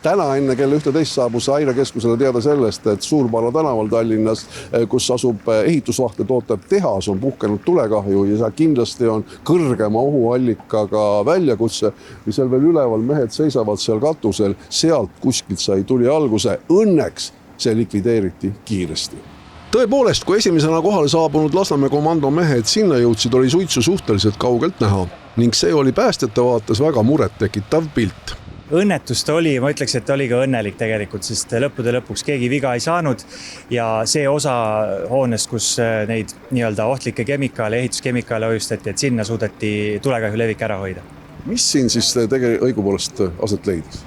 Täna enne kella 11 saabus Häirekeskusele teada sellest, et Suurpala tänaval Tallinnas, kus asub ehitusvahte tootev tehas, on puhkenud tulekahju ja seal kindlasti on kõrgema ohuallikaga väljakutse. Ja seal veel üleval mehed seisavad seal katusel, sealt kuskilt sai tuli alguse. Õnneks see likvideeriti kiiresti. Tõepoolest, kui esimesena kohale saabunud Lasnamäe komando mehed sinna jõudsid, oli suitsu suhteliselt kaugelt näha ning see oli päästjate vaates väga muret tekitav pilt. Õnnetust oli, ma ütleks, et oli ka õnnelik tegelikult, sest lõppude lõpuks keegi viga ei saanud ja see osa hoonest, kus neid nii-öelda ohtlikke kemikaale, ehituskemikaale hoiustati, et sinna suudeti tulekahju levik ära hoida. Mis siin siis tegelikult õigupoolest aset leidis?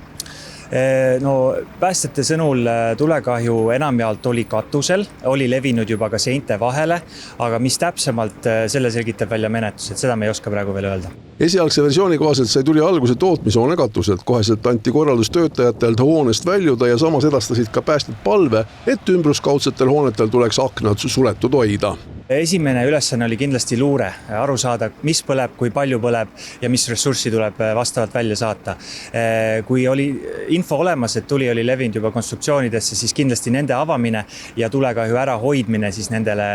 No päästjate sõnul tulekahju enamjaolt oli katusel, oli levinud juba ka seinte vahele, aga mis täpsemalt selle selgitab välja menetlus, et seda me ei oska praegu veel öelda. Esialgse versiooni kohaselt sai tuli alguse tootmishoone katuselt. Koheselt anti korraldus töötajatelt hoonest väljuda ja samas edastasid ka päästjad palve, et ümbruskaudsetel hoonetel tuleks aknad suletud hoida. Esimene ülesanne oli kindlasti luure, aru saada, mis põleb, kui palju põleb ja mis ressurssi tuleb vastavalt välja saata. Kui oli info olemas, et tuli oli levinud juba konstruktsioonidesse, siis kindlasti nende avamine ja tulekahju ära hoidmine siis nendele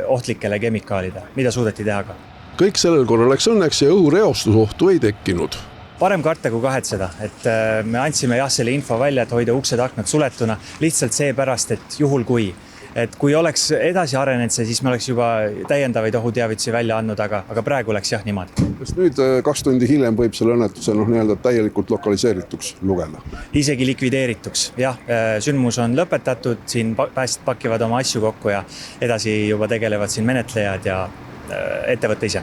ohtlikele kemikaalide, mida suudeti teha ka. Kõik sellel korral läks õnneks ja õhureostusohtu ei tekkinud. Parem karta kui kahetseda, et me andsime selle info välja, et hoida uksed aknad suletuna, lihtsalt seepärast, et juhul kui oleks edasi arenenud see, siis me oleks juba täiendavaid ohuteavitusi välja andnud, aga praegu läks niimoodi. Kas nüüd 2 tundi hiljem võib selle õnnetuse nii-öelda täielikult lokaliseerituks lugeda? Isegi likvideerituks, jah. Sündmus on lõpetatud, siin päästjad pakivad oma asju kokku ja edasi juba tegelevad siin menetlejad ja ettevõtte ise.